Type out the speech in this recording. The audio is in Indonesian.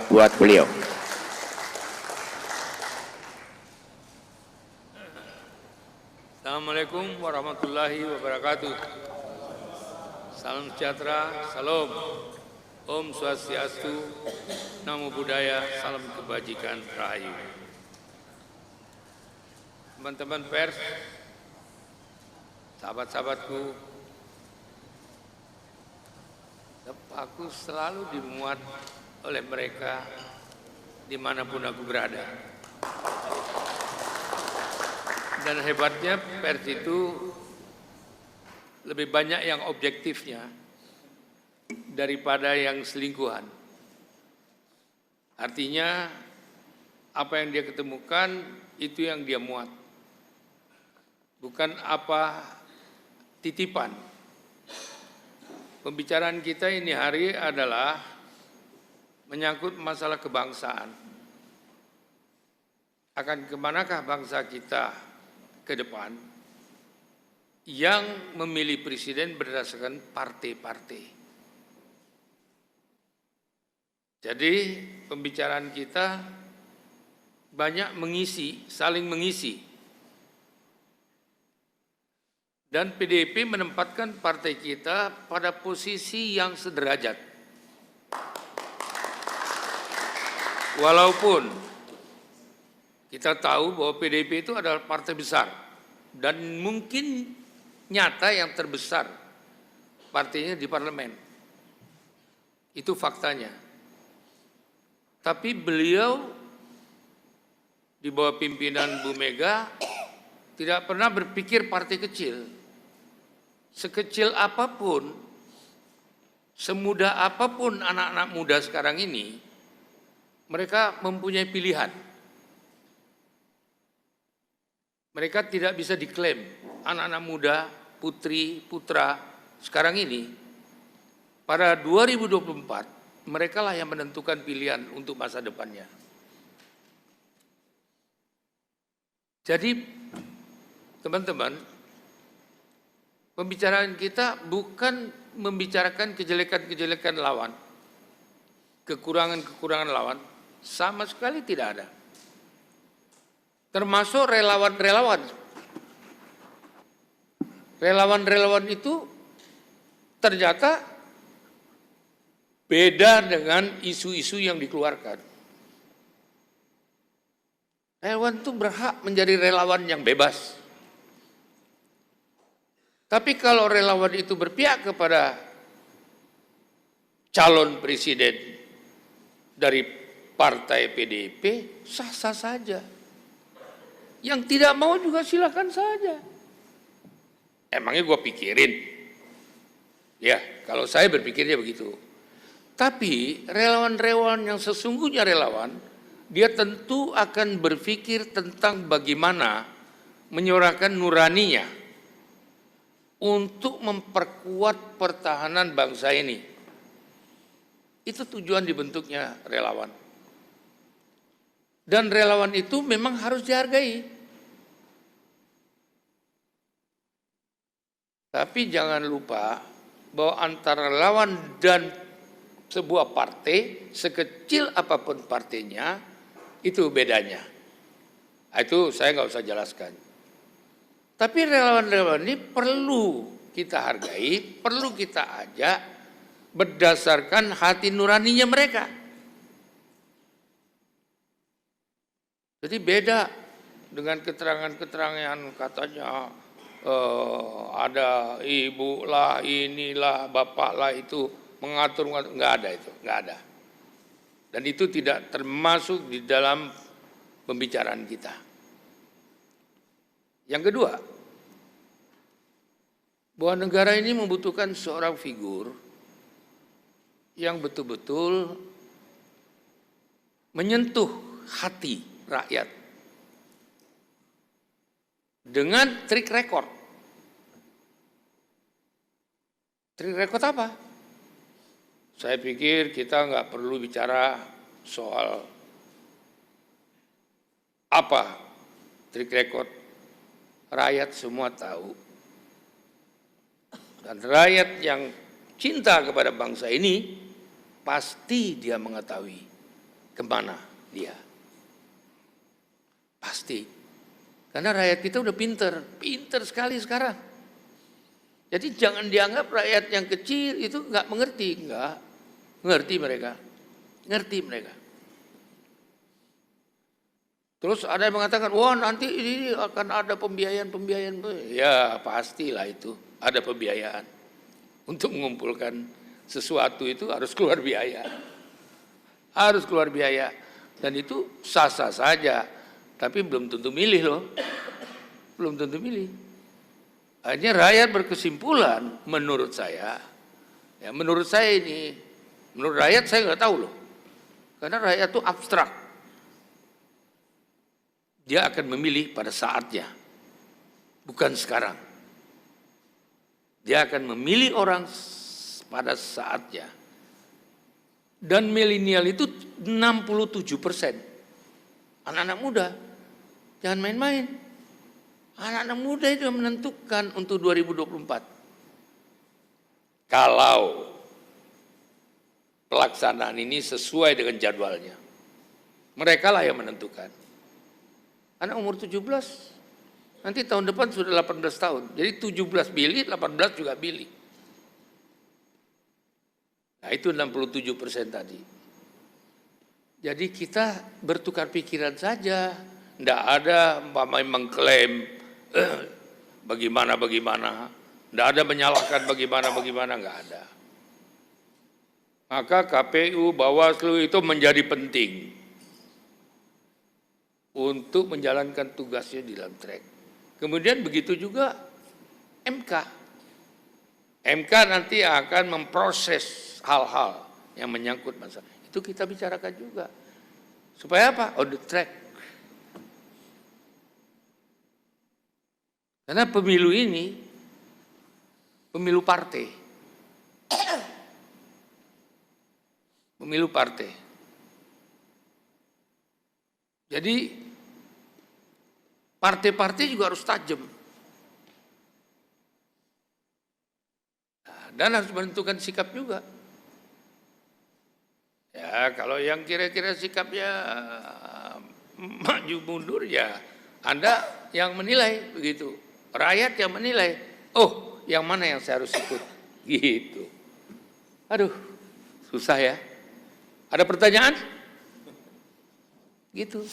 buat beliau. Assalamualaikum warahmatullahi wabarakatuh. Salam sejahtera, salam, Om Swastiastu, Namo Buddhaya, salam kebajikan, rahayu. Teman-teman pers, sahabat-sahabatku, aku selalu dimuat oleh mereka dimanapun aku berada. Dan hebatnya pers itu lebih banyak yang objektifnya daripada yang selingkuhan. Artinya apa yang dia ketemukan itu yang dia muat. Bukan apa titipan. Pembicaraan kita ini hari adalah menyangkut masalah kebangsaan. Akan kemanakah bangsa kita ke depan yang memilih presiden berdasarkan partai-partai. Jadi pembicaraan kita banyak mengisi, saling mengisi. Dan PDIP menempatkan partai kita pada posisi yang sederajat. Walaupun kita tahu bahwa PDIP itu adalah partai besar dan mungkin nyata yang terbesar partainya di parlemen. Itu faktanya. Tapi beliau di bawah pimpinan Bu Mega tidak pernah berpikir partai kecil. Sekecil apapun, semudah apapun anak-anak muda sekarang ini, mereka mempunyai pilihan. Mereka tidak bisa diklaim anak-anak muda, putri, putra sekarang ini. Pada 2024, mereka lah yang menentukan pilihan untuk masa depannya. Jadi, teman-teman, pembicaraan kita bukan membicarakan kejelekan-kejelekan lawan, kekurangan-kekurangan lawan, sama sekali tidak ada. Termasuk relawan-relawan. Relawan-relawan itu ternyata beda dengan isu-isu yang dikeluarkan. Relawan itu berhak menjadi relawan yang bebas. Tapi kalau relawan itu berpihak kepada calon presiden dari partai PDIP, sah-sah saja. Yang tidak mau juga silakan saja. Emangnya gue pikirin? Ya, kalau saya berpikirnya begitu. Tapi relawan-relawan yang sesungguhnya relawan, dia tentu akan berpikir tentang bagaimana menyuarakan nuraninya untuk memperkuat pertahanan bangsa ini. Itu tujuan dibentuknya relawan. Dan relawan itu memang harus dihargai. Tapi jangan lupa bahwa antara relawan dan sebuah partai, sekecil apapun partainya, itu bedanya. Itu saya nggak usah jelaskan. Tapi relawan-relawan ini perlu kita hargai, perlu kita ajak berdasarkan hati nuraninya mereka. Jadi beda dengan keterangan-keterangan yang katanya ada ibu lah, inilah, bapak lah itu mengatur, nggak ada itu, nggak ada. Dan itu tidak termasuk di dalam pembicaraan kita. Yang kedua, bahwa negara ini membutuhkan seorang figur yang betul-betul menyentuh hati rakyat dengan trik rekor. Trik rekor apa? Saya pikir kita nggak perlu bicara soal apa trik rekor. Rakyat semua tahu. Dan rakyat yang cinta kepada bangsa ini pasti dia mengetahui kemana dia? Pasti. Karena rakyat kita udah pinter sekali sekarang. Jadi jangan dianggap rakyat yang kecil itu nggak mengerti, nggak. Ngerti mereka. Terus ada yang mengatakan, wah nanti ini akan ada pembiayaan. Ya pastilah itu, ada pembiayaan. Untuk mengumpulkan sesuatu itu harus keluar biaya. Dan itu sah-sah saja, tapi belum tentu milih loh. Akhirnya rakyat berkesimpulan, menurut saya menurut rakyat saya nggak tahu loh. Karena rakyat itu abstrak. Dia akan memilih pada saatnya, bukan sekarang. Dia akan memilih orang pada saatnya. Dan milenial itu 67%. Anak-anak muda, jangan main-main. Anak-anak muda itu yang menentukan untuk 2024. Kalau pelaksanaan ini sesuai dengan jadwalnya, mereka lah yang menentukan. Anak umur 17, nanti tahun depan sudah 18 tahun. Jadi 17 pilih, 18 juga pilih. Nah itu 67% tadi. Jadi kita bertukar pikiran saja. Tidak ada mengklaim bagaimana. Tidak ada menyalahkan bagaimana, nggak ada. Maka KPU, Bawaslu itu menjadi penting untuk menjalankan tugasnya di dalam track. Kemudian begitu juga MK. MK nanti akan memproses hal-hal yang menyangkut masalah. Itu kita bicarakan juga. Supaya apa? On the track. Karena pemilu ini, pemilu partai. Pemilu partai. Jadi partai-partai juga harus tajam. Dan harus menentukan sikap juga. Ya kalau yang kira-kira sikapnya maju mundur ya Anda yang menilai begitu. Rakyat yang menilai, oh yang mana yang saya harus ikut. Gitu. Aduh, susah ya. Ada pertanyaan? Gitu.